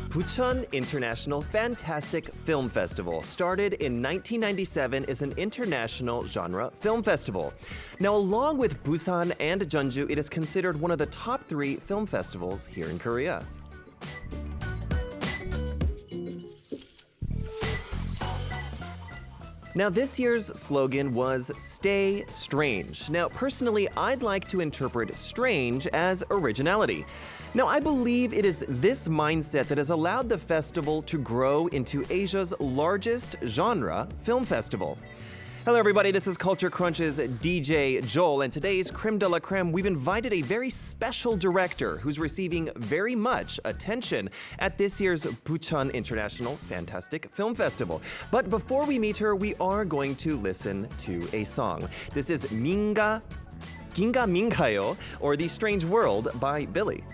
Bucheon International Fantastic Film Festival started in 1997 is an international genre film festival. Now, along with Busan and Jeonju, it is considered one of the top 3 film festivals here in Korea. Now, this year's slogan was Stay Strange. Now, personally, I'd like to interpret strange as originality. Now, I believe it is this mindset that has allowed the festival to grow into Asia's largest genre film festival. Hello, everybody. This is Culture Crunch's DJ Joel, and today's Creme de la Creme, we've invited a very special director who's receiving very much attention at this year's Bucheon International Fantastic Film Festival. But before we meet her, we are going to listen to a song. This is Ginga Mingayo, or The Strange World by Billy.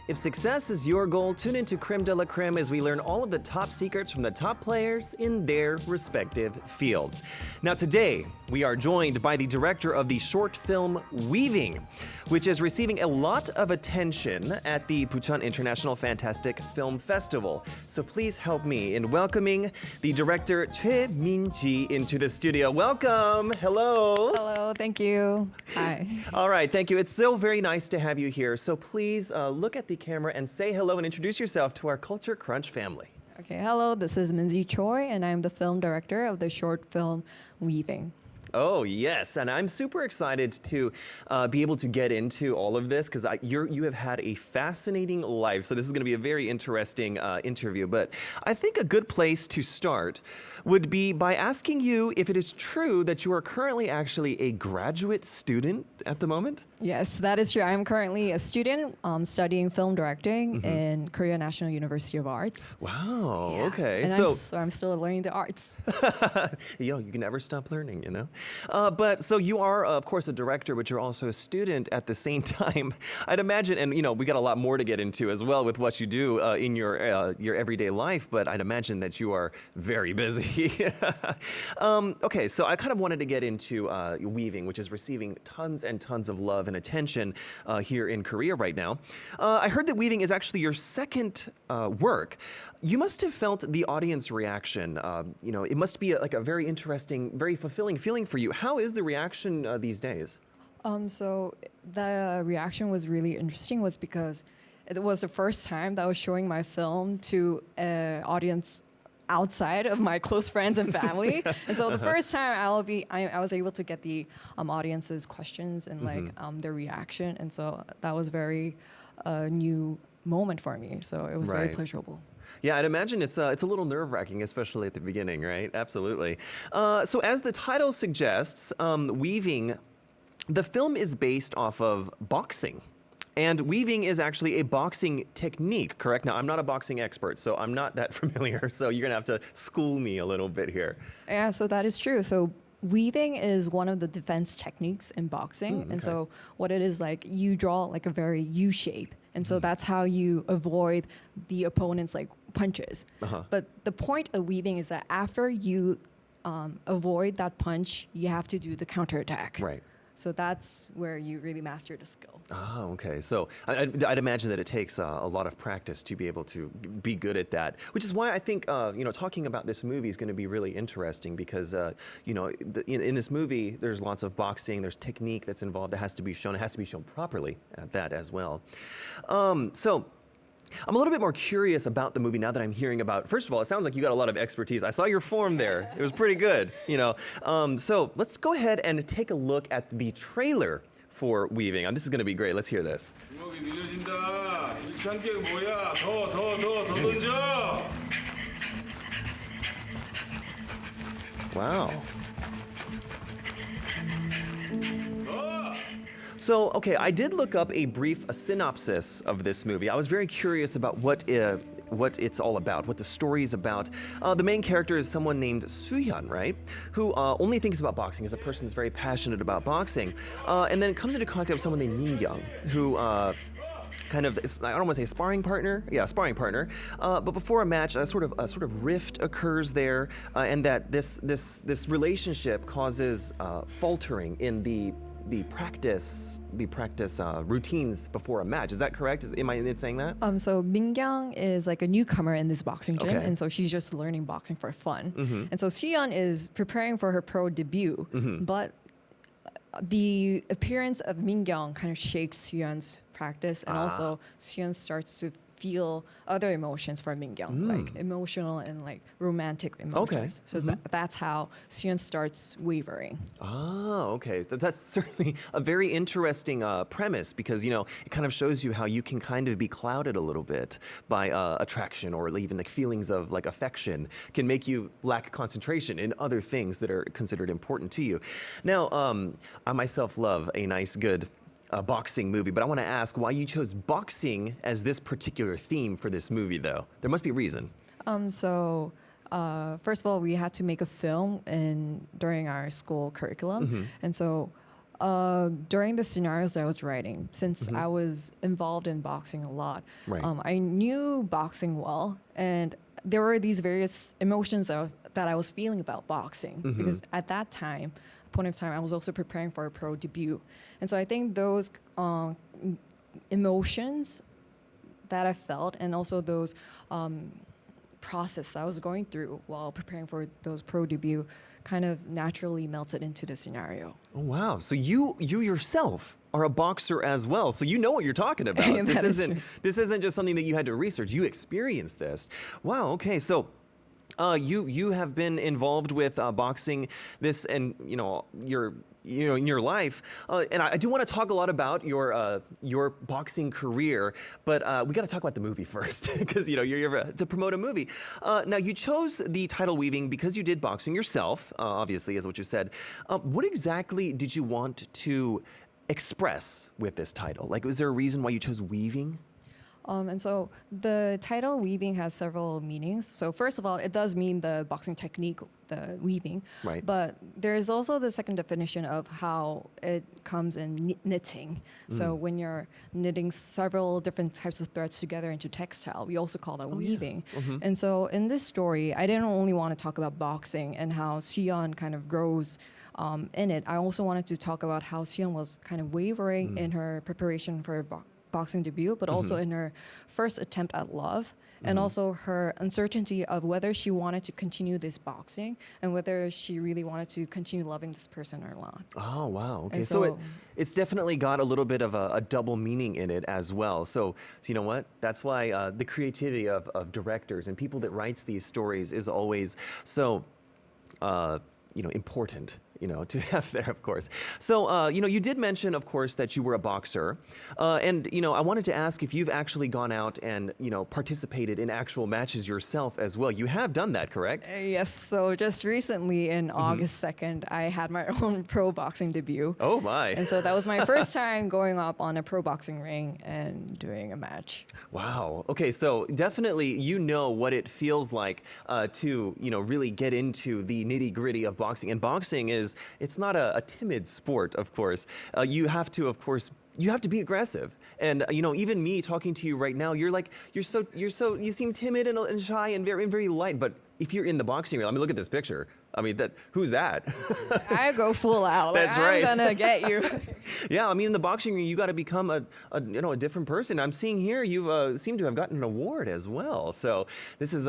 If success is your goal, tune into Creme de la Creme as we learn all of the top secrets from the top players in their respective fields. Now today, we are joined by the director of the short film Weaving, which is receiving a lot of attention at the Bucheon International Fantastic Film Festival. So please help me in welcoming the director Choi Min-ji into the studio. Welcome. Hello. Hello, thank you. Hi. All right, thank you. It's so very nice to have you here. So please look at the camera and say hello and introduce yourself to our Culture Crunch family. Okay, hello, this is Min-ji Choi, and I'm the film director of the short film Weaving. Oh, yes. And I'm super excited to be able to get into all of this because you have had a fascinating life. So this is going to be a very interesting interview. But I think a good place to start would be by asking you if it is true that you are currently actually a graduate student at the moment. Yes, that is true. I'm currently a student studying film directing in Korea National University of Arts. Wow. Yeah. Okay. And So I'm still learning the arts. you can never stop learning, you know. But so you are, of course, a director, but you're also a student at the same time. I'd imagine, and we got a lot more to get into as well with what you do in your everyday life. But I'd imagine that you are very busy. Okay, so I kind of wanted to get into Weaving, which is receiving tons and tons of love and attention here in Korea right now. I heard that Weaving is actually your second work. You must have felt the audience reaction. It must be like a very interesting, very fulfilling feeling for you. How is the reaction these days? So the reaction was really interesting was because it was the first time that I was showing my film to an audience outside of my close friends and family. And so the first time I was able to get the audience's questions and their reaction. And so that was very new moment for me. So it was very Right. pleasurable. Yeah, I'd imagine it's a little nerve-wracking, especially at the beginning, right? Absolutely. So as the title suggests, Weaving, the film is based off of boxing. And weaving is actually a boxing technique, correct? Now, I'm not a boxing expert, so I'm not that familiar. So you're going to have to school me a little bit here. Yeah, so that is true. So weaving is one of the defense techniques in boxing. And so what it is like, you draw like a very U shape. And so that's how you avoid the opponent's like punches. But the point of weaving is that after you avoid that punch, you have to do the counterattack. Right. So that's where you really master the skill. Oh, okay. So I'd imagine that it takes a lot of practice to be able to be good at that, which is why I think, talking about this movie is going to be really interesting because, in this movie, there's lots of boxing, there's technique that's involved that has to be shown. It has to be shown properly at that as well. So I'm a little bit more curious about the movie now that I'm hearing about. First of all, it sounds like you got a lot of expertise. I saw your form there. It was pretty good, So let's go ahead and take a look at the trailer for Weaving. This is going to be great. Let's hear this. 주먹이 늘려진다. 이렇게 한 게 뭐야? 더 던져. Wow. So, okay, I did look up a brief synopsis of this movie. I was very curious about what it's all about, what the story is about. The main character is someone named Soo-hyun, right? Who only thinks about boxing as a person that's very passionate about boxing. And then comes into contact with someone named Min-kyung, who kind of, I don't want to say sparring partner. Yeah, sparring partner. But before a match, a sort of rift occurs there, and that this relationship causes faltering in the practice routines before a match. Is that correct? Am I saying that? So Min-kyung is like a newcomer in this boxing gym, Okay. and so she's just learning boxing for fun. And so Soo-hyun is preparing for her pro debut, but the appearance of Min-kyung kind of shakes Soo-hyun's practice, and also Soo-hyun starts to feel other emotions for Min-kyung, like emotional and like romantic emotions. So that's how Soo-hyun starts wavering. Oh, okay. That's certainly a very interesting premise because, it kind of shows you how you can kind of be clouded a little bit by attraction or even like feelings of like affection can make you lack concentration in other things that are considered important to you. Now, I myself love a nice, good boxing movie, but I want to ask why you chose boxing as this particular theme for this movie, though. There must be a reason. First of all, we had to make a film during our school curriculum, and so during the scenarios that I was writing, since I was involved in boxing a lot, Right. I knew boxing well, and there were these various emotions that that I was feeling about boxing because at that point of time, I was also preparing for a pro debut, and so I think those emotions that I felt, and also those process that I was going through while preparing for those pro debut, kind of naturally melted into the scenario. Oh, wow. So you yourself are a boxer as well. So you know what you're talking about. This isn't just something that you had to research. You experienced this. Wow. Okay. So you have been involved with boxing this and in your life, and I do want to talk a lot about your boxing career, but we got to talk about the movie first because you're to promote a movie. Now you chose the title Weaving because you did boxing yourself, obviously, is what you said. What exactly did you want to express with this title? Like, was there a reason why you chose Weaving? And so the title weaving has several meanings. So first of all, it does mean the boxing technique, the weaving. Right. But there is also the second definition of how it comes in knitting. So when you're knitting several different types of threads together into textile, we also call that weaving. Yeah. And so in this story, I didn't only want to talk about boxing and how Suyeon kind of grows in it. I also wanted to talk about how Suyeon was kind of wavering in her preparation for boxing debut, but also in her first attempt at love, and also her uncertainty of whether she wanted to continue this boxing and whether she really wanted to continue loving this person or not. Oh, wow. Okay. And So it's definitely got a little bit of a double meaning in it as well. So you know what? That's why the creativity of directors and people that writes these stories is always so important. To have there, of course. So, you did mention, of course, that you were a boxer. And, I wanted to ask if you've actually gone out and, participated in actual matches yourself as well. You have done that, correct? Yes. So just recently, in August 2nd, I had my own pro boxing debut. Oh, my. And so that was my first time going up on a pro boxing ring and doing a match. Wow. Okay, so definitely you know what it feels like to, really get into the nitty-gritty of boxing. And boxing it's not a timid sport, of course. You have to be aggressive. And even me talking to you right now, you seem timid and shy and very light. But if you're in the boxing ring, look at this picture. Who's that? I go full out. That's right. I'm gonna get you. Yeah, in the boxing ring, you got to become a different person. I'm seeing here you seem to have gotten an award as well. So this is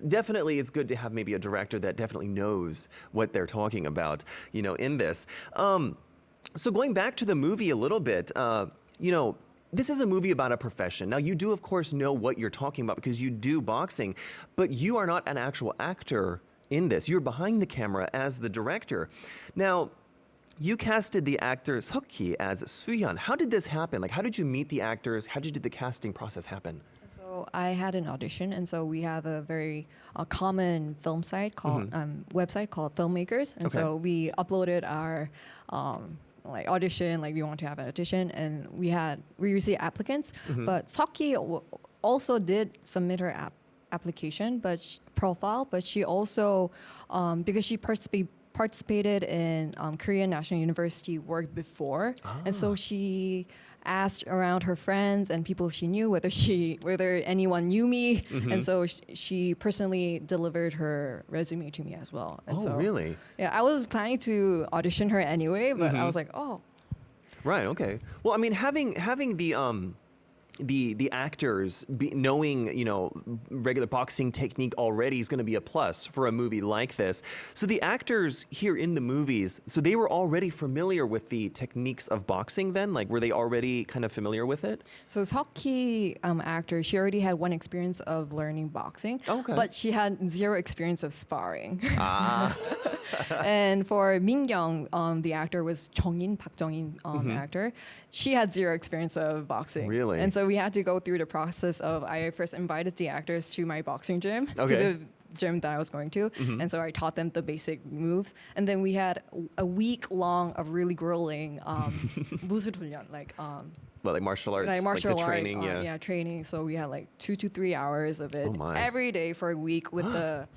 definitely, it's good to have maybe a director that definitely knows what they're talking about, in this. So going back to the movie a little bit, this is a movie about a profession. Now, you do, of course, know what you're talking about because you do boxing, but you are not an actual actor in this. You're behind the camera as the director. Now, you casted the actor Seok-hee as Suyeon. How did this happen? Like, how did you meet the actors? How did the casting process happen? So I had an audition, and so we have a very common film site called website called Filmmakers, and so we uploaded our audition, like we want to have an audition, and we received applicants, but Seok-hee also did submit her application, profile, but she also, because she participated in Korean National University work before, and so she asked around her friends and people she knew whether anyone knew me, and so she personally delivered her resume to me as well. And so, really? Yeah, I was planning to audition her anyway, but I was like, oh. Right. Okay. Well, having the actors knowing regular boxing technique already is going to be a plus for a movie like this. So the actors here in the movies, so they were already familiar with the techniques of boxing then? Like, were they already kind of familiar with it? So Seok-hee actor, she already had one experience of learning boxing, but she had zero experience of sparring. And for Min-kyung, the actor was Park Jong-in actor. She had zero experience of boxing. Really? And so we had to go through the process of, I first invited the actors to my boxing gym, to the gym that I was going to. And so I taught them the basic moves. And then we had a week long of really grueling 무술훈련, like martial arts, like the training, training. So we had 2 to 3 hours of it every day for a week with the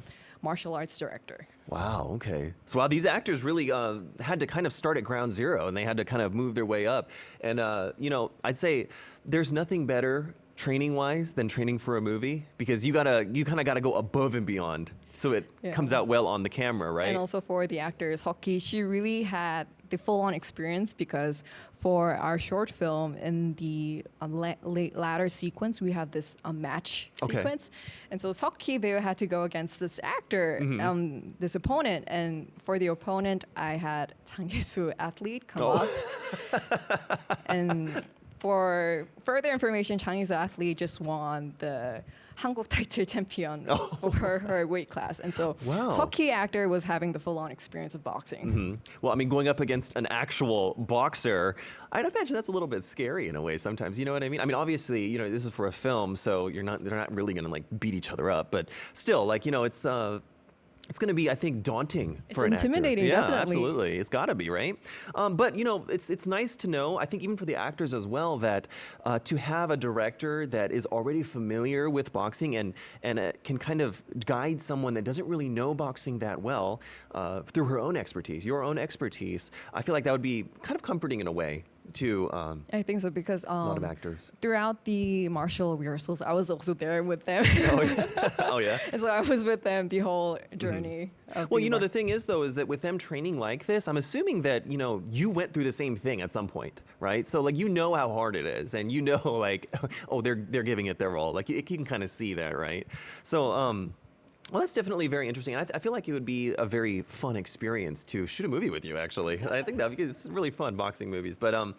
martial arts director. Wow, okay. So these actors really had to kind of start at ground zero, and they had to kind of move their way up. And, I'd say there's nothing better training wise than training for a movie? Because you kind of gotta go above and beyond so it comes out well on the camera, right? And also for the actors, Hockey, she really had the full-on experience because for our short film in the latter sequence, we have this match sequence. And so Seok Bae had to go against this actor, this opponent. And for the opponent, I had Chang Ye-soo athlete come up. And for further information, Chang Ye-soo athlete just won the 한국 title champion for her weight class. And so Seok actor was having the full-on experience of boxing. Well, I mean, going up against an actual boxer, I'd imagine that's a little bit scary in a way sometimes. You know what I mean? I mean, obviously, you know, this is for a film, so they're not really going to like beat each other up. But still, like, you know, it's going to be, I think, daunting for an actor. It's intimidating, definitely. Yeah, absolutely. It's got to be, right? But, you know, it's nice to know, I think even for the actors as well, that to have a director that is already familiar with boxing and can kind of guide someone that doesn't really know boxing that well through her own expertise, your own expertise, I feel like that would be kind of comforting in a way to I think so because a lot of actors. Throughout the martial rehearsals, I was also there with them. Oh yeah. And so I was with them the whole journey. Well, you know, the thing is, though, is that with them training like this, I'm assuming that, you know, you went through the same thing at some point, right? So, like, you know how hard it is, and you know, like, oh, they're giving it their all. Like, you can kind of see that, right? So, well, that's definitely very interesting. And I feel like it would be a very fun experience to shoot a movie with you, actually. I think that because it's really fun, boxing movies. But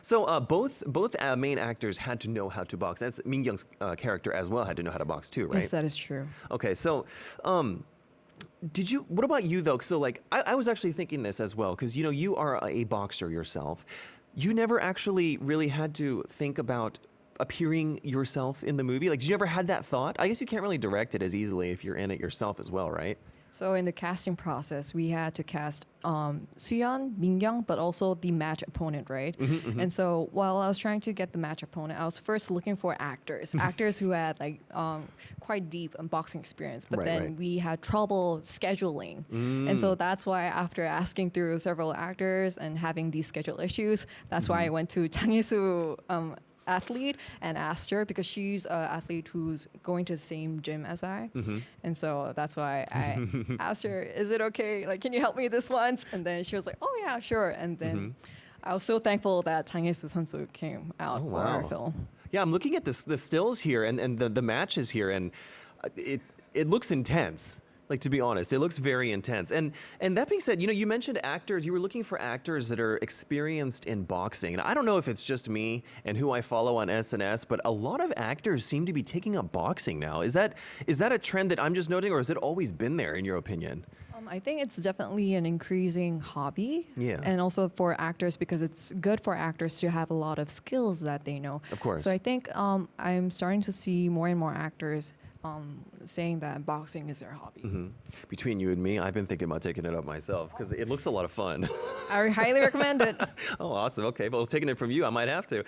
so both main actors had to know how to box. That's Min-kyung's character as well had to know how to box too, right? Yes, that is true. Okay, so what about you though? So like, I was actually thinking this as well, because you know, you are a boxer yourself. You never actually really had to think about appearing yourself in the movie? Like, did you ever had that thought? I guess you can't really direct it as easily if you're in it yourself as well, right? So in the casting process, we had to cast Suyeon, Min-kyung, but also the match opponent, right? And so while I was trying to get the match opponent, I was first looking for actors who had like quite deep boxing experience. But then we had trouble scheduling. And so that's why after asking through several actors and having these schedule issues, that's why I went to Chang Ye-soo athlete and asked her, because she's an athlete who's going to the same gym as I. And so that's why I asked her, is it okay? Like, can you help me this once? And then she was like, oh yeah, sure. And then I was so thankful that Chang Ye-soo 선수 came out for our film. Yeah, I'm looking at the stills here and the matches here, and it looks intense. Like, to be honest, it looks very intense. And that being said, you know, you mentioned actors. You were looking for actors that are experienced in boxing. And I don't know if it's just me and who I follow on SNS, but a lot of actors seem to be taking up boxing now. Is that a trend that I'm just noting, or has it always been there, in your opinion? I think it's definitely an increasing hobby. Yeah. And also for actors, because it's good for actors to have a lot of skills that they know. Of course. So I think I'm starting to see more and more actors saying that boxing is their hobby. Between you and me, I've been thinking about taking it up myself because it looks a lot of fun. I highly recommend it. Oh, awesome. Okay, well, taking it from you, I might have to.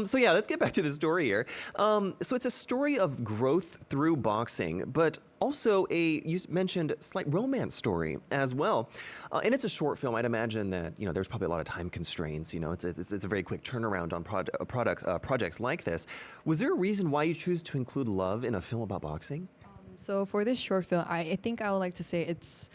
So yeah, let's get back to the story here. So it's a story of growth through boxing, but also you mentioned slight romance story as well. And it's a short film. I'd imagine that, you know, there's probably a lot of time constraints. You know, it's a very quick turnaround on projects like this. Was there a reason why you choose to include love in a film about boxing? So for this short film, I think I would like to say it's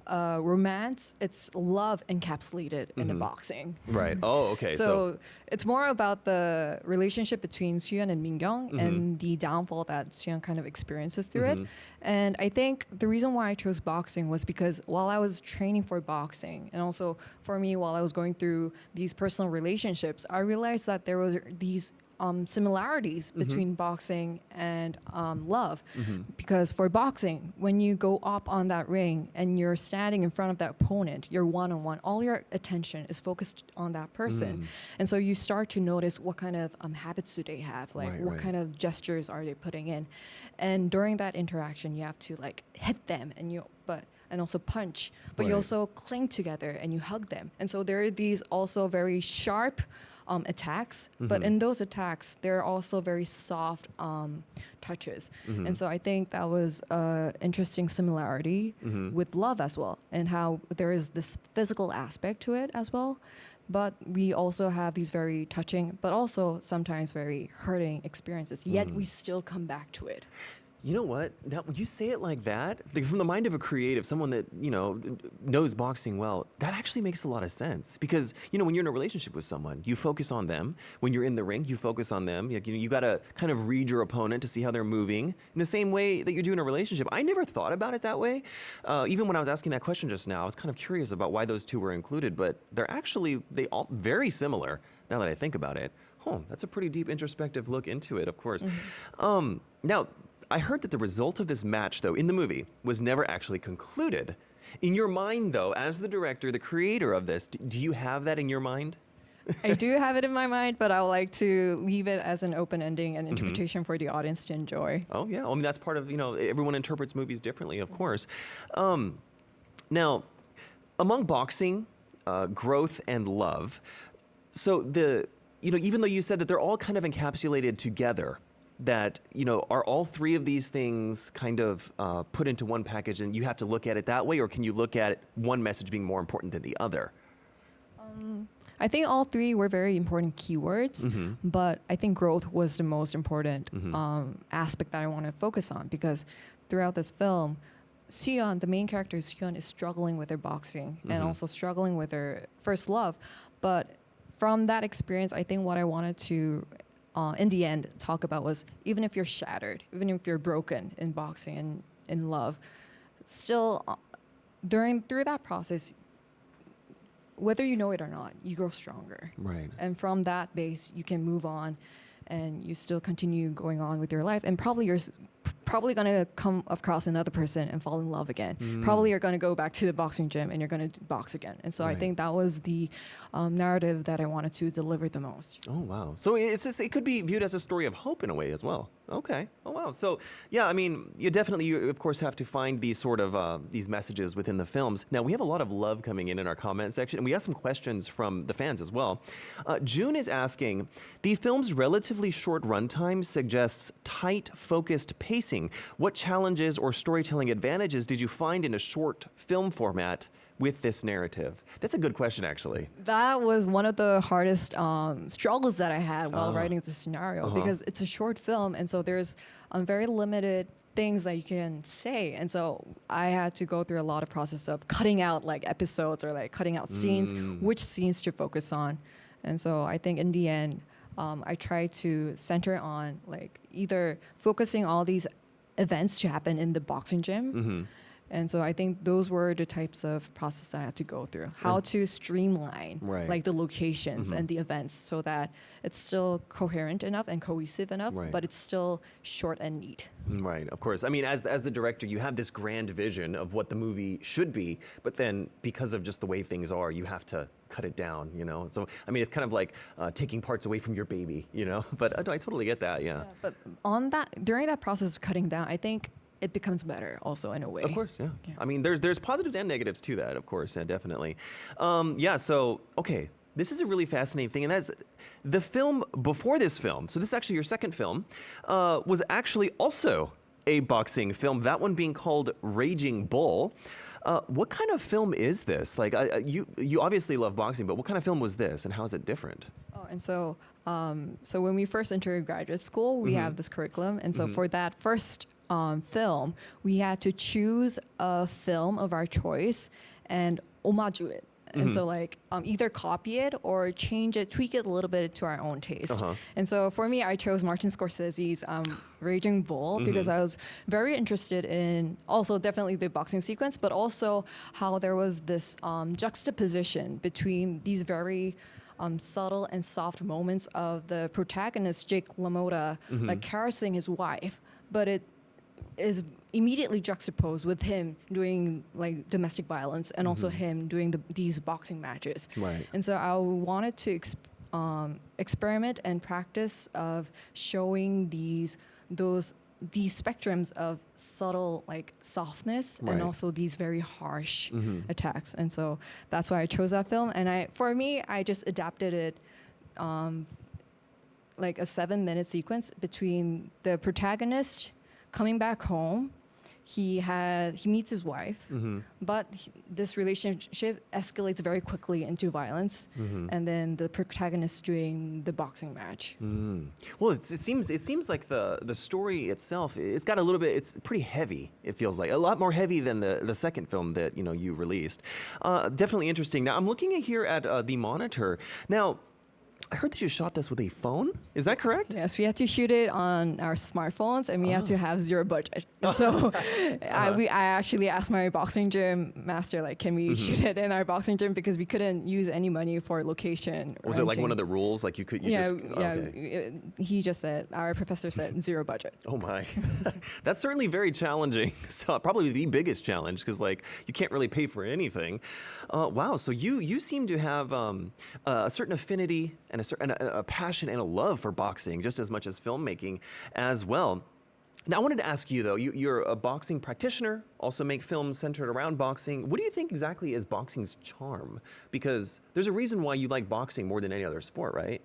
romance, it's love encapsulated in the boxing. Right. Oh, okay. So it's more about the relationship between Suyeon and Min-kyung and the downfall that Suyeon kind of experiences through it. And I think the reason why I chose boxing was because while I was training for boxing, and also for me while I was going through these personal relationships, I realized that there were these similarities between boxing and love. Because for boxing, when you go up on that ring and you're standing in front of that opponent, you're one-on-one, all your attention is focused on that person. And so you start to notice what kind of habits do they have, like what kind of gestures are they putting in. And during that interaction, you have to like hit them and also punch, but you also cling together and you hug them. And so there are these also very sharp attacks, but in those attacks, there are also very soft touches. And so I think that was an interesting similarity with love as well, and how there is this physical aspect to it as well, but we also have these very touching, but also sometimes very hurting experiences. Yet we still come back to it. You know what? Now, when you say it like that, like from the mind of a creative, someone that, knows boxing well, that actually makes a lot of sense. Because, when you're in a relationship with someone, you focus on them. When you're in the ring, you focus on them. You got to kind of read your opponent to see how they're moving in the same way that you do in a relationship. I never thought about it that way. Even when I was asking that question just now, I was kind of curious about why those two were included, but they all very similar now that I think about it. Oh, that's a pretty deep introspective look into it, of course. Now, I heard that the result of this match, though, in the movie, was never actually concluded. In your mind, though, as the director, the creator of this, do you have that in your mind? I do have it in my mind, but I would like to leave it as an open ending and interpretation for the audience to enjoy. Oh, yeah. I mean, that's part of, everyone interprets movies differently, of course. Now, among boxing, growth, and love, so even though you said that they're all kind of encapsulated together, that, are all three of these things kind of put into one package and you have to look at it that way, or can you look at one message being more important than the other? I think all three were very important keywords, but I think growth was the most important aspect that I want to focus on, because throughout this film, Suyeon, the main character Suyeon, is struggling with her boxing and also struggling with her first love. But from that experience, I think what I wanted to in the end talk about was, even if you're shattered, even if you're broken in boxing and in love, still through that process, whether you know it or not, you grow stronger. Right. And from that base, you can move on and you still continue going on with your life. And probably you're probably going to come across another person and fall in love again. Probably you're going to go back to the boxing gym and you're going to box again. And so I think that was the narrative that I wanted to deliver the most. Oh, wow. So it could be viewed as a story of hope in a way as well. Okay. Oh, wow. So, yeah, I mean, you of course, have to find these sort of these messages within the films. Now, we have a lot of love coming in our comment section, and we have some questions from the fans as well. June is asking, the film's relatively short runtime suggests tight, focused pacing. What challenges or storytelling advantages did you find in a short film format with this narrative? That's a good question, actually. That was one of the hardest struggles that I had while writing the scenario, because it's a short film, and so there's very limited things that you can say. And so I had to go through a lot of process of cutting out like episodes or like cutting out scenes, which scenes to focus on. And so I think in the end, I tried to center on like either focusing all these events to happen in the boxing gym. And so I think those were the types of process that I had to go through. How to streamline like the locations and the events so that it's still coherent enough and cohesive enough, but it's still short and neat. Right, of course. I mean, as the director, you have this grand vision of what the movie should be, but then because of just the way things are, you have to cut it down, So, I mean, it's kind of like taking parts away from your baby, But I totally get that, yeah. But during that process of cutting down, I think it becomes better also in a way. Of course, yeah. I mean, there's positives and negatives to that, of course, yeah, definitely. So, okay, this is a really fascinating thing, and that's the film before this film, so this is actually your second film, was actually also a boxing film, that one being called Raging Bull. What kind of film is this? Like, you obviously love boxing, but what kind of film was this, and how is it different? Oh, and so when we first entered graduate school, we have this curriculum, and so for that first film, we had to choose a film of our choice and homage it. And so like either copy it or change it, tweak it a little bit to our own taste. And so for me, I chose Martin Scorsese's Raging Bull because I was very interested in also definitely the boxing sequence, but also how there was this juxtaposition between these very subtle and soft moments of the protagonist, Jake LaMotta, like caressing his wife, but it is immediately juxtaposed with him doing like domestic violence and also him doing these boxing matches. And so I wanted to experiment and practice of showing these spectrums of subtle like softness and also these very harsh attacks. And so that's why I chose that film. And I just adapted it like a 7-minute sequence between the protagonist coming back home, he meets his wife, but this relationship escalates very quickly into violence, and then the protagonist doing the boxing match. Well, it seems like the story itself, it's got a little bit, it's pretty heavy. It feels like a lot more heavy than the second film that you released. Definitely interesting. Now I'm looking here at the monitor. Now, I heard that you shot this with a phone. Is that correct? Yes, we had to shoot it on our smartphones, and we had to have zero budget. And so I actually asked my boxing gym master, like, can we shoot it in our boxing gym, because we couldn't use any money for location. Was it like one of the rules? Like you just... Okay. He just said, our professor said, zero budget. Oh my, that's certainly very challenging. So probably the biggest challenge, because like you can't really pay for anything. Wow, so you seem to have a certain affinity and a passion and a love for boxing, just as much as filmmaking as well. Now, I wanted to ask you, though, you're a boxing practitioner, also make films centered around boxing. What do you think exactly is boxing's charm? Because there's a reason why you like boxing more than any other sport, right?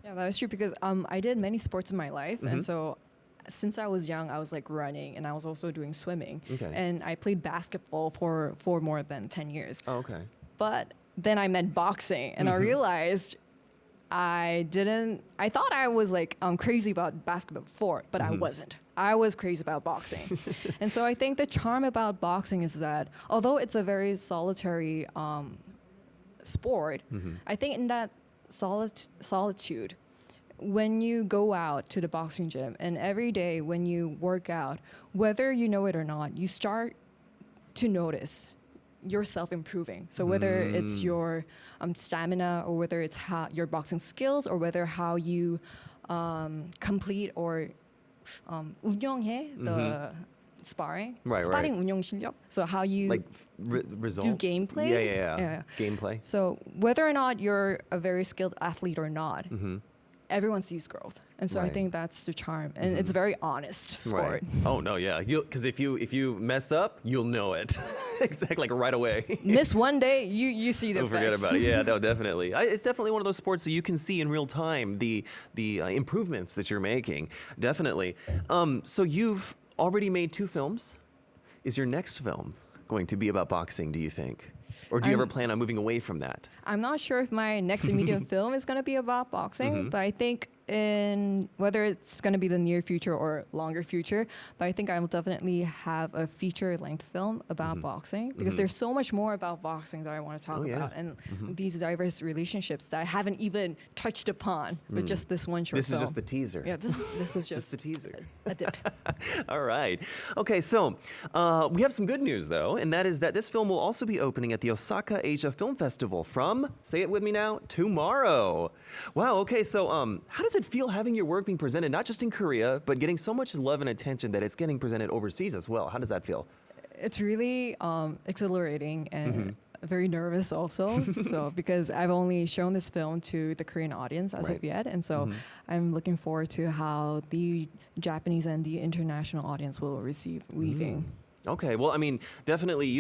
Yeah, that was true, because I did many sports in my life, and so since I was young, I was like running, and I was also doing swimming. Okay. And I played basketball for more than 10 years. Oh, okay. But then I met boxing, and I realized I thought I was like crazy about basketball before, but I wasn't. I was crazy about boxing. And so I think the charm about boxing is that although it's a very solitary sport, I think in that solitude, when you go out to the boxing gym and every day when you work out, whether you know it or not, you start to notice yourself improving. So whether it's your stamina, or whether it's your boxing skills, or whether how you complete or 운영해 the sparring. Sparring 운영 실력. So how you like result? do gameplay. Yeah. Gameplay. So whether or not you're a very skilled athlete or not, everyone sees growth. And so I think that's the charm. And it's a very honest sport. Right. Oh, no, yeah. Because if you mess up, you'll know it. Exactly, like right away. Miss one day, you see the effects. Forget about it. Yeah, no, definitely. It's definitely one of those sports that you can see in real time the improvements that you're making. Definitely. So you've already made 2 films. Is your next film going to be about boxing, do you think? Or do you ever plan on moving away from that? I'm not sure if my next immediate film is going to be about boxing, but I think in whether it's going to be the near future or longer future, but I think I will definitely have a feature-length film about boxing, because there's so much more about boxing that I want to talk about, and these diverse relationships that I haven't even touched upon with just this one short film. This is just the teaser. Yeah, this was just the teaser. A dip. All right. Okay, so we have some good news, though, and that is that this film will also be opening at the Osaka Asia Film Festival from, say it with me now, tomorrow. Wow, okay, so how does it feel having your work being presented not just in Korea, but getting so much love and attention that it's getting presented overseas as well? How does that feel? It's really exhilarating and very nervous also. So because I've only shown this film to the Korean audience as of yet, and so I'm looking forward to how the Japanese and the international audience will receive Weaving. Okay, well, I mean, definitely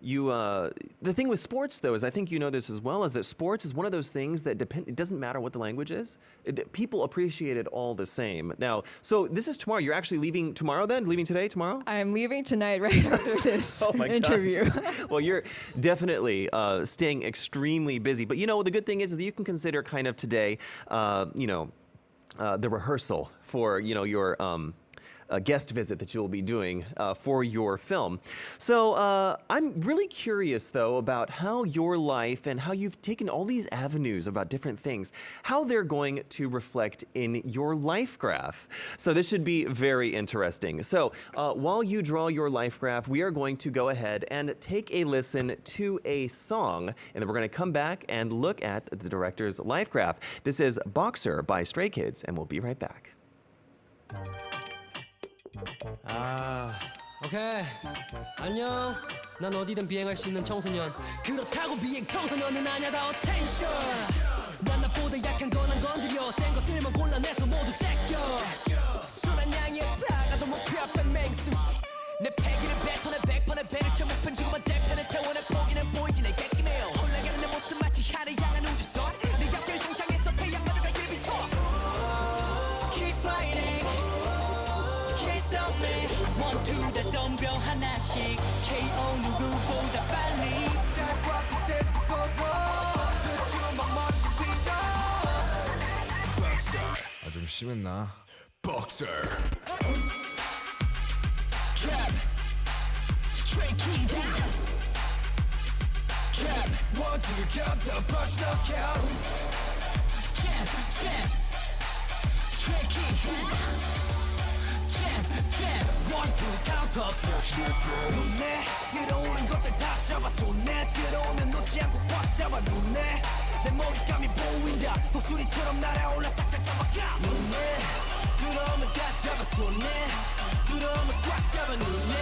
the thing with sports, though, is I think you know this as well, is that sports is one of those things that it doesn't matter what the language is. People appreciate it all the same. Now, so this is tomorrow. You're actually leaving tomorrow then? Leaving today, tomorrow? I'm leaving tonight right after this interview. Well, you're definitely staying extremely busy. But, the good thing is that you can consider kind of today, the rehearsal for, your... a guest visit that you'll be doing for your film. So I'm really curious, though, about how your life and how you've taken all these avenues about different things, how they're going to reflect in your life graph. So this should be very interesting. So while you draw your life graph, we are going to go ahead and take a listen to a song, and then we're going to come back and look at the director's life graph. This is Boxer by Stray Kids, and we'll be right back. 오케이. 안녕. 난 어디든 비행할 수 있는 청소년. 그렇다고 비행 청소년은 아냐 다 어텐션. 난 나보다 약한 건 안 건드려. 센 것들만 골라내서 모두 제껴. 순한 양에 다가도 목표 앞에 맹수. 내 패기를 뱉어내 100번의 배를 쳐 목편 지구만 대편에 태워내 포기는 보이지 내 객기네요. 올라가는 내 모습 마치 하늘 향한 우주선. 내 옆길 장창에서 태양마저 갈 길을 비춰. Keep fighting. Can't stop me. One, two, 다 덤벼 한 심했나? Boxer. Jab, straight key down. Jab, 1, 2, counter, punch, knockout. Jab, jab, straight key down. Jab, jab, 1, 2, counter, punch, knockout. 눈에 들어오는 것들 다 잡아 손에 들어오면 놓지 않고 꽉 잡아 눈에 내 먹잇감이 보인다 독수리처럼 날아올라 싹 다 잡아가 눈에 들어오면 다 잡아 손에 들어오면 꽉 잡아 눈에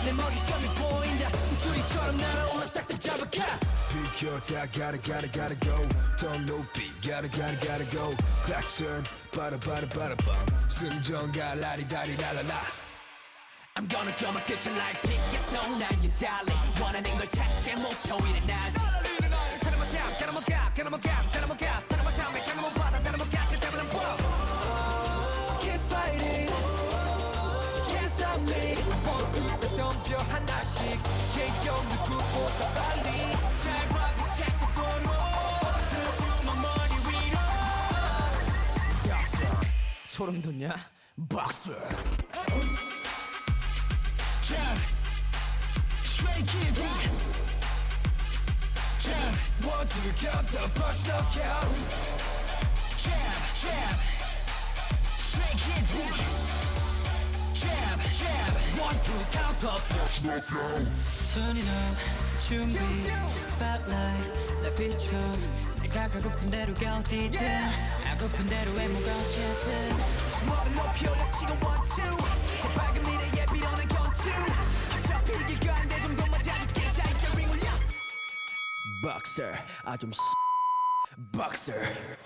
내 먹잇감이 보인다 독수리처럼 날아올라 싹 다 잡아가 비켜 다 gotta go 더 높이 gotta go Klaxon 빠라빠라빠라빵 승전가 라리다리라라라 I'm gonna draw my future like Picasso 난 you darling 원하는 걸 찾지 목표이는 나지 사람만 참 가나만 가 사람만 삶에 가나만 받아 나나만 가 그때문에 Keep fighting Can't stop me 모두 다 덤벼 하나씩 개형 누구보다 빨리 잘 봐 빛에서 보는 그 주먹 머리 위로 Boxer 소름 돋냐? Boxer Jab, straight kick down. Jab, 1, 2, counter, punch, knockout. Jab, jab, straight kick down. Jab, jab, 1, 2, counter, punch, knockout. Turning up, 준비, spotlight, 날 비춰. 내가 가고픈 대로 가 어디든, 아고픈 대로 외모가 어쨌든. 주먹을 높여 let's go 1, 2. 더 밝은 미래에 빌어낸 견투. 어차피 이길 거한데 정도만 잡을게 자 이제 링 올려. Boxer, 좀 Boxer.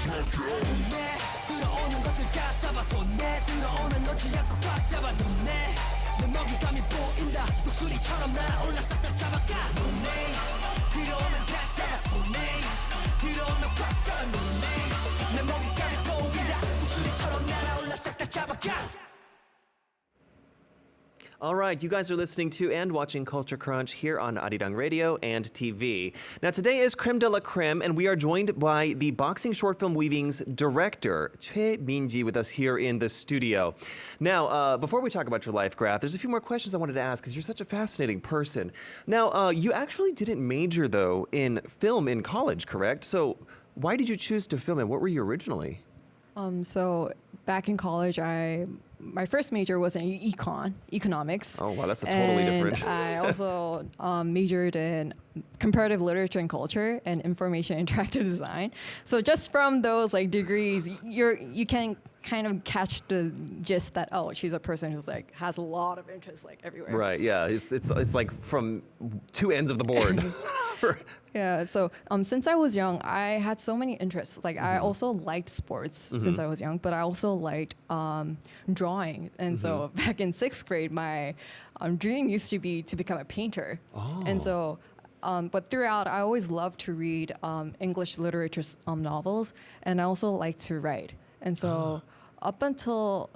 눈에 들어오는 것들 다 잡아 손에 들어오면 놓지 않고 꽉 잡아 눈에 내 먹잇감이 보인다 독수리처럼 날아올라 싹 다 잡아가 눈에 들어오면 다 잡아 손에 들어오면 꽉 잡아 눈에 내 먹잇감이 보인다 독수리처럼 날아올라 싹 다 잡아가 All right, you guys are listening to and watching Culture Crunch here on Arirang Radio and TV. Now, today is Creme de la Creme, and we are joined by the boxing short film Weaving's director, Choi Min-ji, with us here in the studio. Now, before we talk about your life graph, there's a few more questions I wanted to ask because you're such a fascinating person. Now, you actually didn't major, though, in film in college, correct? So, why did you choose to film it? What were you originally? So back in college, my first major was in economics. Oh, wow, that's totally different. I also majored in comparative literature and culture and information interactive design. So just from those like degrees, you can kind of catch the gist that she's a person who's like has a lot of interest like everywhere. Right. Yeah. It's like from two ends of the board. Yeah, so since I was young, I had so many interests. Like I also liked sports since I was young, but I also liked drawing. And so back in 6th grade, my dream used to be to become a painter. Oh. And so, but throughout, I always loved to read English literature novels, and I also liked to write. And so up until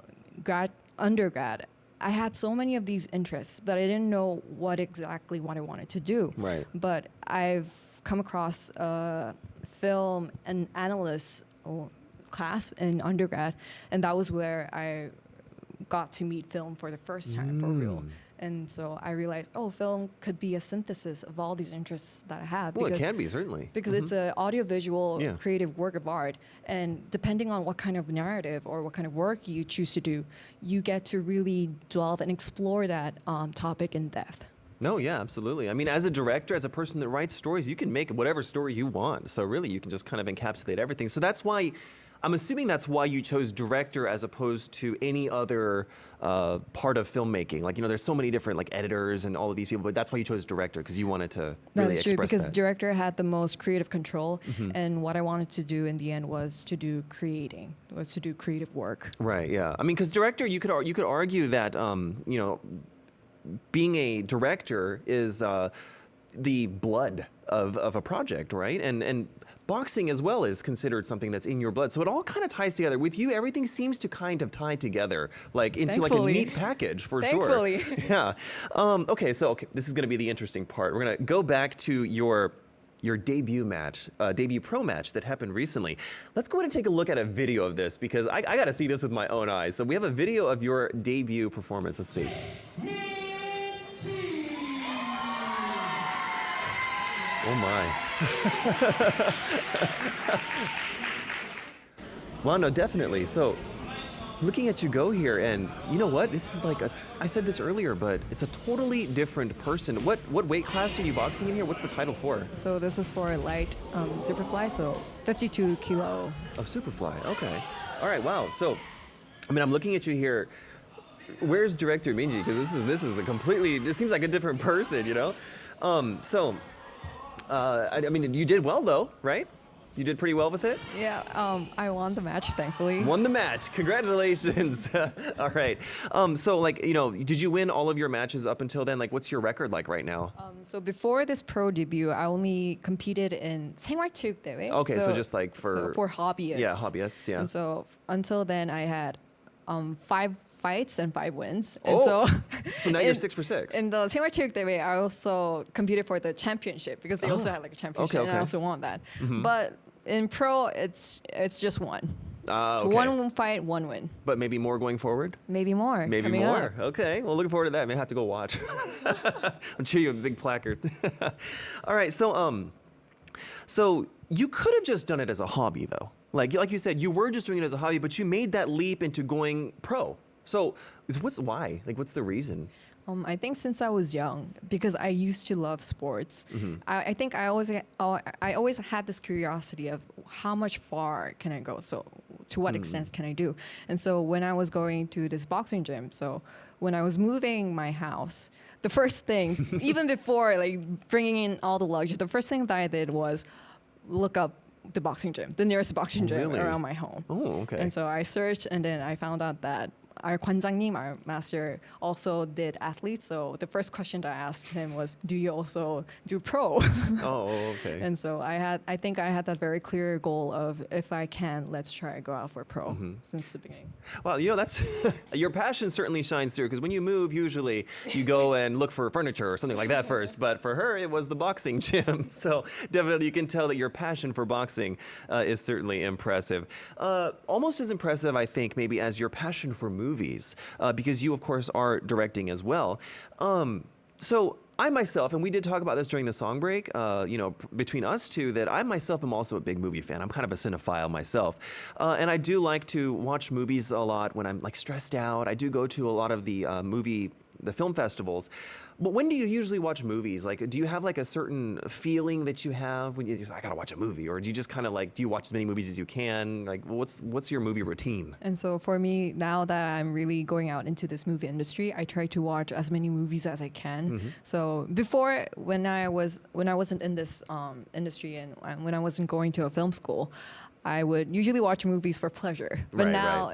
undergrad, I had so many of these interests, but I didn't know what exactly what I wanted to do. Right. But I've come across a film and analyst class in undergrad, and that was where I got to meet film for the first time for real. And so I realized, film could be a synthesis of all these interests that I have. Well, it can be, certainly. Because it's an audiovisual creative work of art. And depending on what kind of narrative or what kind of work you choose to do, you get to really delve and explore that topic in depth. No, yeah, absolutely. I mean, as a director, as a person that writes stories, you can make whatever story you want. So really, you can just kind of encapsulate everything. So that's why, I'm assuming that's why you chose director as opposed to any other part of filmmaking. Like, there's so many different like editors and all of these people, but that's why you chose director, because you wanted to really That's true, express because that. director had the most creative control, and what I wanted to do in the end was to do creative work. Right, yeah. I mean, because director, you could argue that, being a director is the blood of a project, right? boxing as well is considered something that's in your blood. So it all kind of ties together. With you, everything seems to kind of tie together, like into like a Thankfully. neat package for Thankfully. sure. Yeah. Okay, this is going to be the interesting part. We're going to go back to your debut match, debut pro match that happened recently. Let's go ahead and take a look at a video of this because I got to see this with my own eyes. So we have a video of your debut performance. Let's see. Oh my. Well, no, definitely. So looking at you go here, and you know what? This is like I said this earlier, but it's a totally different person. What weight class are you boxing in here? What's the title for? So this is for light superfly, so 52 kilo. Oh, Superfly. Okay. All right. Wow. So, I mean, I'm looking at you here. Where's Director Min-ji? Because this is a completely. This seems like a different person, you know. I mean, you did well though, right? You did pretty well with it. Yeah, I won the match, thankfully. Won the match. Congratulations. All right. So, like, you know, did you win all of your matches up until then? Like, what's your record like right now? So before this pro debut, I only competed in 생활체육대회. Okay, so just like for hobbyists. Yeah, hobbyists. Yeah. And so until then, I had 5 fights and 5 wins. And Oh, so now you're 6 for 6. In the 생활체육대회, I also competed for the championship because they also had like a championship, and I also won that. But in pro, it's just one. So Okay. 1 fight, 1 win. But maybe more going forward? Maybe more. Maybe coming more. up. Okay. Well, looking forward to that. May have to go watch. I'm sure you have a big placard. All right. So you could have just done it as a hobby, though. Like you said, you were just doing it as a hobby, but you made that leap into going pro. So why? Like, what's the reason? I think since I was young, because I used to love sports, I think I always had this curiosity of how much far can I go? So to what extent can I do? And so when I was going to this boxing gym, so when I was moving my house, the first thing, even before like bringing in all the luggage, the first thing that I did was look up the boxing gym, the nearest boxing gym Really? around my home. Oh, okay. And so I searched, and then I found out that our 관장님, our master, also did athletes. So the first question that I asked him was, "Do you also do pro?" Oh, okay. And so I think I had that very clear goal of, if I can, let's try to go out for pro since the beginning. Well, you know, that's your passion certainly shines through, because when you move, usually you go and look for furniture or something like that first. But for her, it was the boxing gym. So definitely you can tell that your passion for boxing is certainly impressive. Almost as impressive, I think, maybe as your passion for movies, because you, of course, are directing as well. So I myself, and we did talk about this during the song break, between us two, that I myself am also a big movie fan. I'm kind of a cinephile myself. And I do like to watch movies a lot when I'm like stressed out. I do go to a lot of the film festivals. But when do you usually watch movies? Like, do you have like a certain feeling that you have when you're just, I gotta watch a movie? Or do you just kind of like, do you watch as many movies as you can? Like, what's your movie routine? And so for me, now that I'm really going out into this movie industry, I try to watch as many movies as I can. So before, when I wasn't in this industry and when I wasn't going to a film school, I would usually watch movies for pleasure. But now,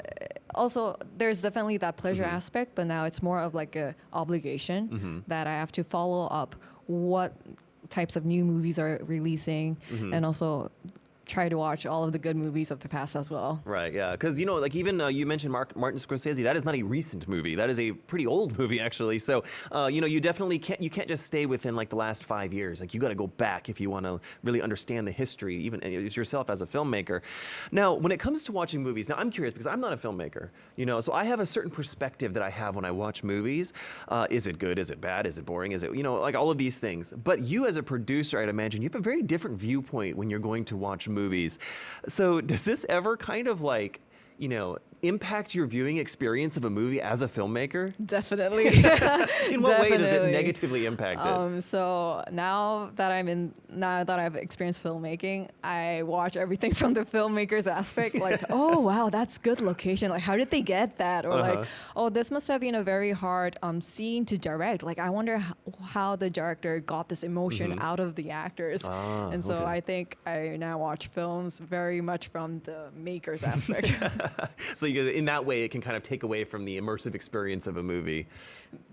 also, there's definitely that pleasure aspect, but now it's more of like a obligation that I have to follow up what types of new movies are releasing, and also try to watch all of the good movies of the past as well. Right, yeah. Because, like even you mentioned Martin Scorsese, that is not a recent movie. That is a pretty old movie, actually. So, you definitely can't just stay within like the last 5 years. Like, you got to go back if you want to really understand the history, even yourself as a filmmaker. Now, when it comes to watching movies, now I'm curious because I'm not a filmmaker, so I have a certain perspective that I have when I watch movies. Is it good? Is it bad? Is it boring? Is it, like all of these things. But you as a producer, I'd imagine, you have a very different viewpoint when you're going to watch movies. So does this ever kind of like, impact your viewing experience of a movie as a filmmaker? Definitely. In what way does it negatively impact it? So now that I've experienced filmmaking, I watch everything from the filmmaker's aspect. Like, oh wow, that's good location. Like, how did they get that? Or like, oh, this must have been a very hard scene to direct. Like, I wonder how the director got this emotion out of the actors. And so I think I now watch films very much from the maker's aspect. So in that way, it can kind of take away from the immersive experience of a movie.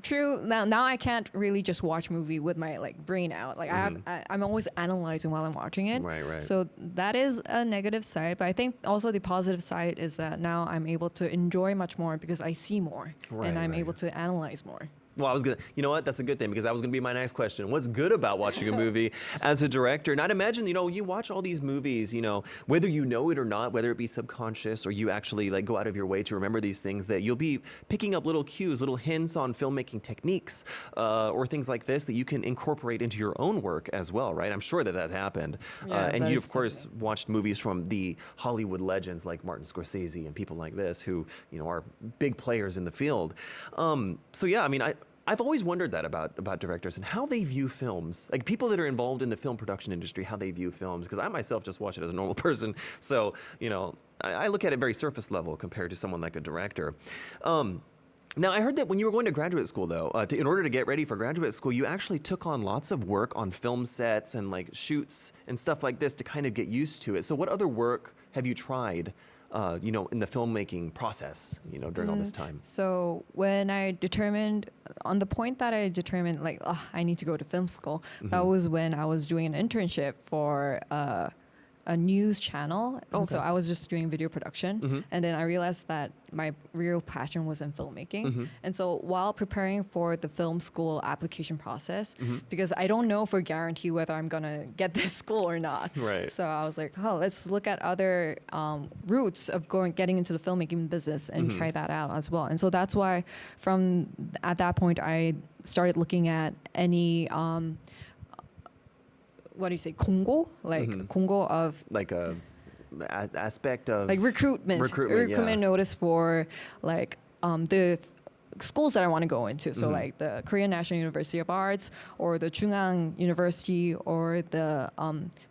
True. Now I can't really just watch movie with my like brain out. Like I'm always analyzing while I'm watching it. Right. So that is a negative side, but I think also the positive side is that now I'm able to enjoy much more because I see more and I'm able to analyze more. Well, you know what? That's a good thing because that was going to be my next question. What's good about watching a movie as a director? And I'd imagine, you watch all these movies, whether you know it or not, whether it be subconscious or you actually like go out of your way to remember these things, that you'll be picking up little cues, little hints on filmmaking techniques or things like this that you can incorporate into your own work as well, right? I'm sure that happened. And you, of course, watched movies from the Hollywood legends like Martin Scorsese and people like this who, are big players in the field. So yeah, I mean, I've always wondered that about directors and how they view films, like people that are involved in the film production industry, how they view films, because I myself just watch it as a normal person. So, I look at it very surface level compared to someone like a director. Now, I heard that when you were going to graduate school, though, in order to get ready for graduate school, you actually took on lots of work on film sets and like shoots and stuff like this to kind of get used to it. So what other work have you tried in the filmmaking process, during all this time? So when I determined, on the point that I determined, like, I need to go to film school, that was when I was doing an internship for a news channel. And so I was just doing video production. And then I realized that my real passion was in filmmaking. And so while preparing for the film school application process, because I don't know for guarantee whether I'm going to get this school or not. Right. So I was like, let's look at other routes of getting into the filmmaking business and try that out as well. And so that's why at that point, I started looking at any what do you say, 공고? Like 공고 of like a aspect of like recruitment notice for like the schools that I want to go into. So like the Korean National University of Arts or the Chungang University or the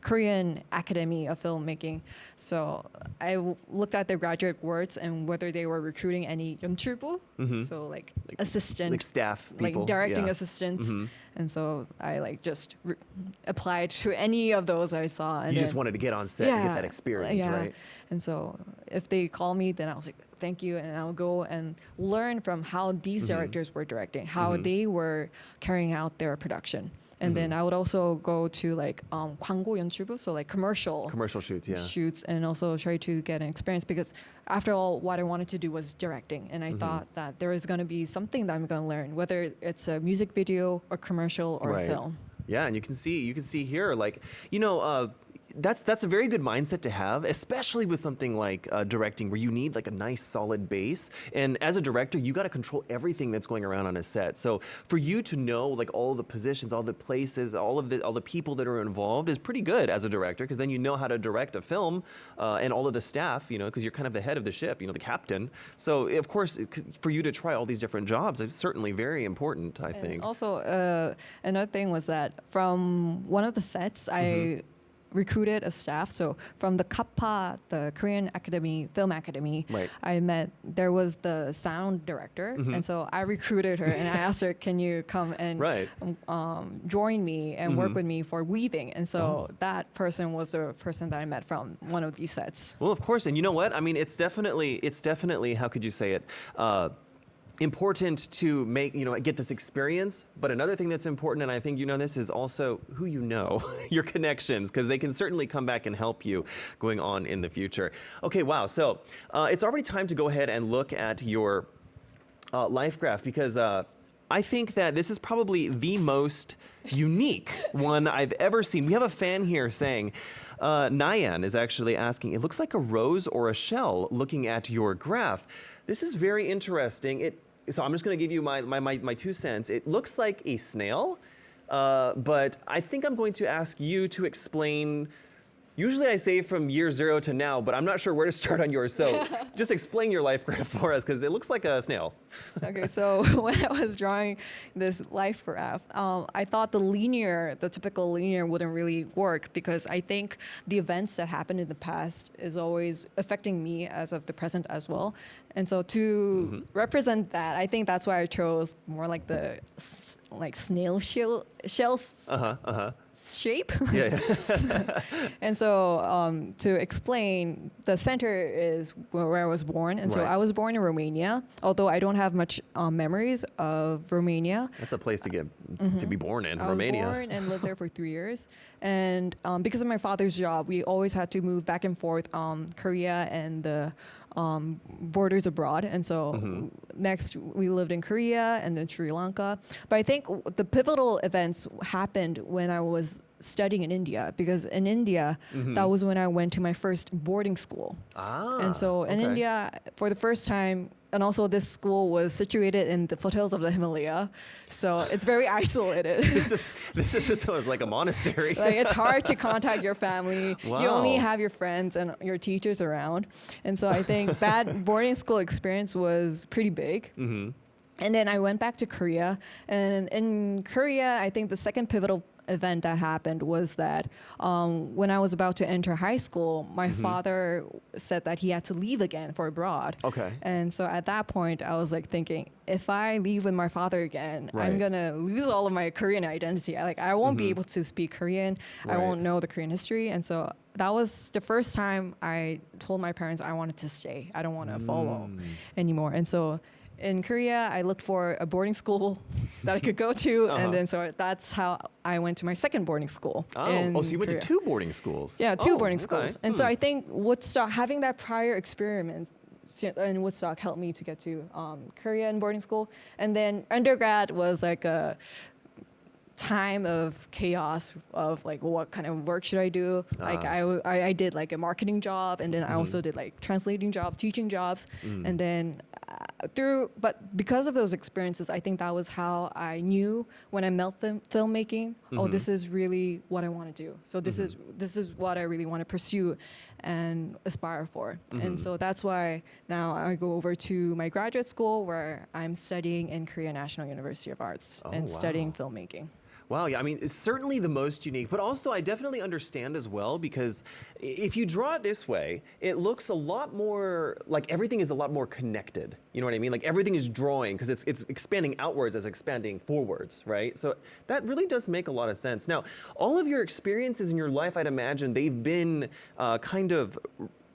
Korean Academy of Filmmaking. So I looked at their graduate words and whether they were recruiting any 연출부, so like assistant, like staff people, like directing assistants. And so I like just applied to any of those I saw. And you just wanted to get on set and get that experience, right? And so if they call me, then I was like, thank you. And I'll go and learn from how these directors were directing, how they were carrying out their production. And then I would also go to like 광고 연출부, so like commercial shoots, and also try to get an experience because after all, what I wanted to do was directing, and I thought that there is going to be something that I'm going to learn, whether it's a music video or commercial or a film. Yeah, and you can see here, like that's a very good mindset to have, especially with something like directing, where you need like a nice solid base. And as a director, you got to control everything that's going around on a set. So for you to know like all the positions, all the places, all the people that are involved is pretty good as a director, because then you know how to direct a film and all of the staff, because you're kind of the head of the ship, the captain. So of course, for you to try all these different jobs, it's certainly very important, I think. Also, another thing was that from one of the sets, I recruited a staff. So from the KAPA, the Korean Film Academy, there was the sound director. And so I recruited her and I asked her, can you come and join me and work with me for weaving? And so that person was the person that I met from one of these sets. Well, of course. And you know what? I mean, it's definitely, how could you say it? Important to get this experience, but another thing that's important, and I think this, is also who your connections, because they can certainly come back and help you going on in the future. Okay, wow. So it's already time to go ahead and look at your life graph, because I think that this is probably the most unique one I've ever seen. We have a fan here saying, Nyan is actually asking, it looks like a rose or a shell looking at your graph. This is very interesting. So I'm just going to give you my 2 cents. It looks like a snail, but I think I'm going to ask you to explain. Usually I say from year 0 to now, but I'm not sure where to start on yours. So just explain your life graph for us, because it looks like a snail. Okay, so when I was drawing this life graph, I thought the typical linear wouldn't really work, because I think the events that happened in the past is always affecting me as of the present as well. And so to represent that, I think that's why I chose more like the snail shells. shape. Yeah. And so to explain, the center is where I was born. And so Right. I was born in Romania, although I don't have much memories of Romania. That's a place to get to be born in, I Romania. was born and lived there for 3 years. And because of my father's job, we always had to move back and forth Korea and the borders abroad. And so next we lived in Korea and then Sri Lanka. But I think the pivotal events happened when I was studying in India, because in India, that was when I went to my first boarding school. And so in okay. India, for the first time, and also this school was situated in the foothills of the Himalaya. So it's very isolated. This is so it's like a monastery. Like it's hard to contact your family. You Wow. only have your friends and your teachers around. And so I think that boarding school experience was pretty big. And then I went back to Korea. And in Korea, I think the second pivotal event that happened was that when I was about to enter high school, my father said that he had to leave again for abroad. Okay. And so at that point, I was like thinking, if I leave with my father again, I'm Right. gonna lose all of my Korean identity. I won't be able to speak Korean. I Right. won't know the Korean history. And so that was the first time I told my parents I wanted to stay. I don't want to follow anymore. And so in Korea, I looked for a boarding school that I could go to, and then so that's how I went to my second boarding school. Oh, so you went Korea. to 2 boarding schools? Yeah, two Oh, boarding okay. schools. And so I think Woodstock, having that prior experience in Woodstock helped me to get to Korea and boarding school. And then undergrad was like a time of chaos of like what kind of work should I do. Like I did like a marketing job, and then I also did like translating job, teaching jobs, and then but because of those experiences, I think that was how I knew when I met filmmaking, oh, this is really what I want to do. So this is what I really want to pursue and aspire for. And so that's why now I go over to my graduate school where I'm studying in Korea National University of Arts and studying filmmaking. Wow, yeah, I mean, it's certainly the most unique, but also I definitely understand as well, because if you draw it this way, it looks a lot more like everything is a lot more connected. You know what I mean? Like everything is drawing because it's expanding outwards as expanding forwards, right? So that really does make a lot of sense. Now, all of your experiences in your life, I'd imagine they've been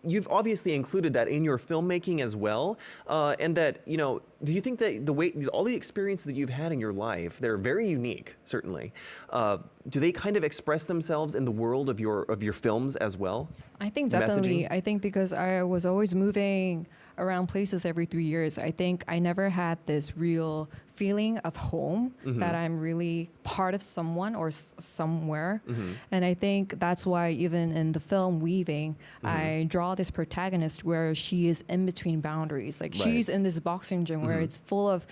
you've obviously included that in your filmmaking as well, and that, you know, do you think that all the experiences that you've had in your life, they're very unique, certainly. Do they kind of express themselves in the world of your films as well? I think The definitely. messaging? I think because I was always moving around places every 3 years, I think I never had this real feeling of home, that I'm really part of someone or somewhere. And I think that's why even in the film Weaving, I draw this protagonist where she is in between boundaries. Like she's in this boxing gym where it's full of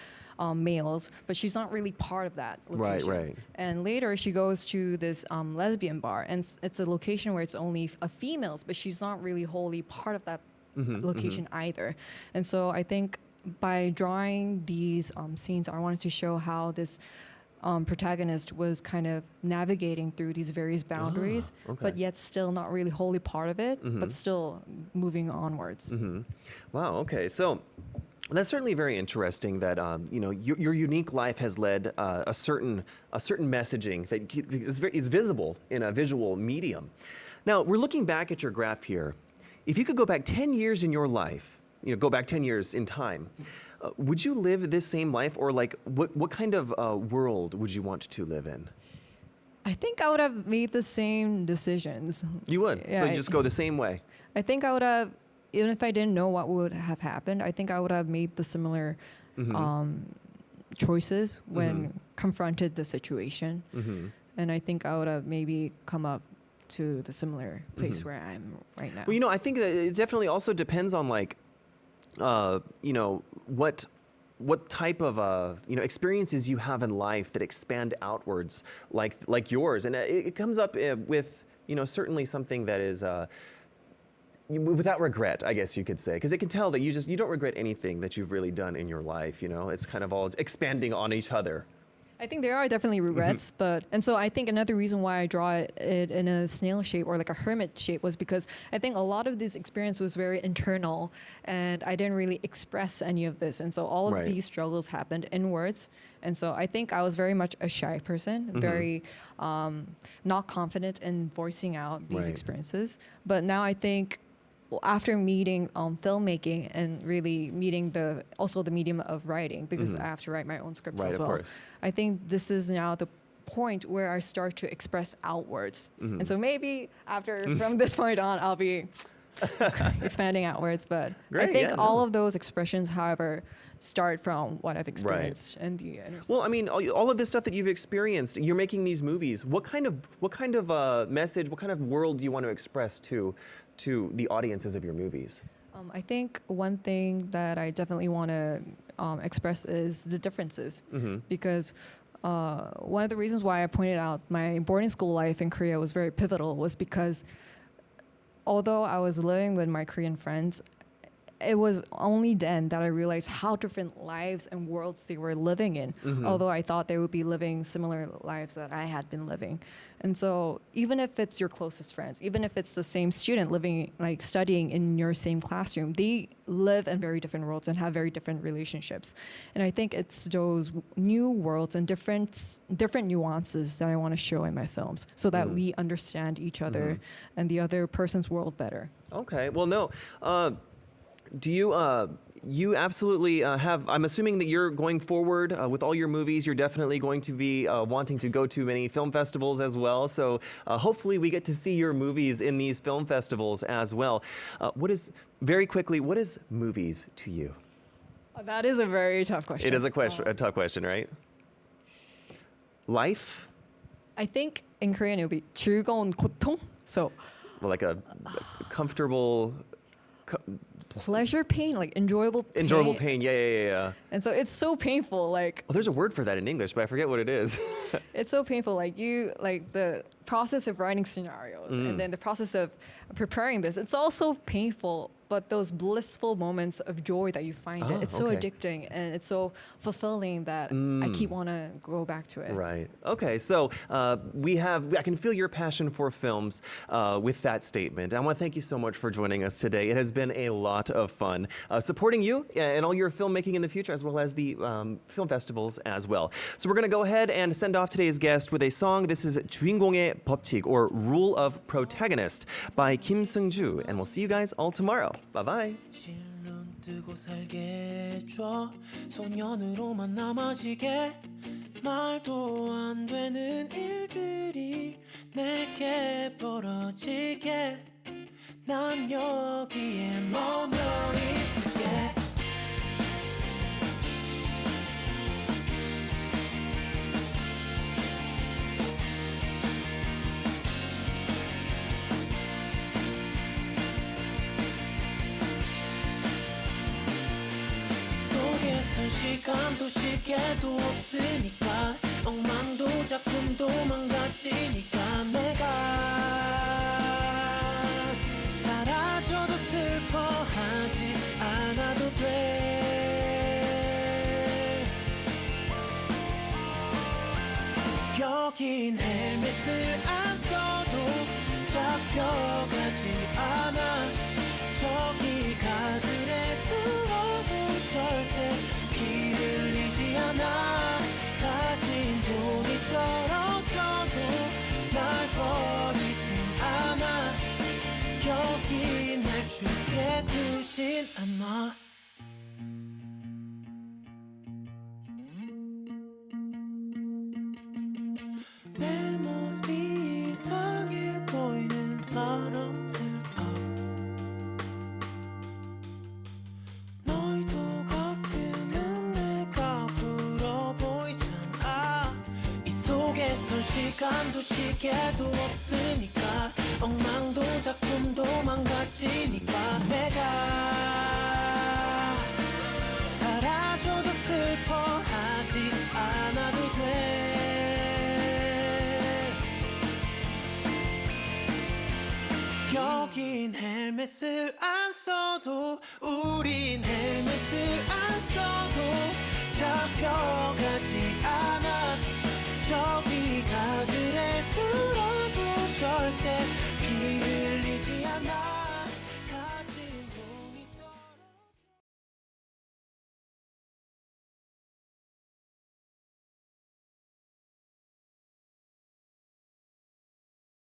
males, but she's not really part of that location. Right. And later she goes to this lesbian bar, and it's a location where it's only females, but she's not really wholly part of that location either. And so I think by drawing these scenes, I wanted to show how this protagonist was kind of navigating through these various boundaries, but yet still not really wholly part of it, but still moving onwards. Wow. Okay. So that's certainly very interesting that you know, your unique life has led a certain messaging that is visible in a visual medium. Now we're looking back at your graph here. If you could go back 10 years in your life, you know, go back 10 years in time, would you live this same life, or like what kind of world would you want to live in? I think I would have made the same decisions. You would. Yeah, So you just go the same way. I think I would have, even if I didn't know what would have happened, I think I would have made the similar choices when confronted the situation. And I think I would have maybe come up to the similar place where I'm right now. Well, you know, I think that it definitely also depends on like, you know, what type of you know, experiences you have in life that expand outwards, like yours, and it comes up with, you know, certainly something that is without regret, I guess you could say, because it can tell that you don't regret anything that you've really done in your life. You know, it's kind of all expanding on each other. I think there are definitely regrets, and so I think another reason why I draw it in a snail shape or like a hermit shape was because I think a lot of this experience was very internal, and I didn't really express any of this, and so all of these struggles happened inwards, and so I think I was very much a shy person, very not confident in voicing out these experiences. But now I think, after meeting filmmaking and really meeting the medium of writing, because I have to write my own scripts as well. I think this is now the point where I start to express outwards. And so maybe from this point on, I'll be expanding outwards. But I think all of those expressions, however, start from what I've experienced in the inner Well, I mean, all of this stuff that you've experienced, you're making these movies. What kind of message, what kind of world do you want to express to the audiences of your movies? I think one thing that I definitely want to express is the differences, because one of the reasons why I pointed out my boarding school life in Korea was very pivotal was because although I was living with my Korean friends, it was only then that I realized how different lives and worlds they were living in, although I thought they would be living similar lives that I had been living. And so even if it's your closest friends, even if it's the same student living, like studying in your same classroom, they live in very different worlds and have very different relationships. And I think it's those new worlds and different nuances that I want to show in my films so that we understand each other and the other person's world better. Okay, well, no. Do you absolutely have, I'm assuming that you're going forward with all your movies, you're definitely going to be wanting to go to many film festivals as well. So hopefully we get to see your movies in these film festivals as well. What is movies to you? That is a very tough question. It is a tough question, right? Life? I think in Korean it would be 즐거운 고통. So like a comfortable... pleasure pain, like enjoyable pain. Enjoyable pain, yeah. And so it's so painful, like... Well, there's a word for that in English, but I forget what it is. It's so painful, like the process of writing scenarios and then the process of preparing this, it's all so painful, but those blissful moments of joy that you find it's so addicting and it's so fulfilling that I keep want to go back to it. Right. Okay, so I can feel your passion for films with that statement. I want to thank you so much for joining us today. It has been a lot of fun supporting you and all your filmmaking in the future, as well as the film festivals as well. So we're going to go ahead and send off today's guest with a song. This is 주인공의 법칙, or Rule of Protagonist, by Kim Seung-ju, and we'll see you guys all tomorrow. Bye-bye. 눈 뜨고 살게 해줘 소년으로만 남아지게 말도 안 되는 일들이 내게 벌어지게 난 여기에 머물러 있을게 시간도 시계도 없으니까 엉망도 작품도 망가지니까 내가 사라져도 슬퍼하지 않아도 돼 여긴 헬멧을 안 써도 잡혀가지 않아 저기가 그래도 절대 길을 잃지 않아 가진 돈이 떨어져도 날 버리진 않아 여기 날 죽게 두진 않아 내 모습이 이상해 보이는 사람들 시간도 시계도 없으니까 엉망도 작품도 망가지니까 내가 사라져도 슬퍼하지 않아도 돼 여긴 헬멧을 안 써도 우린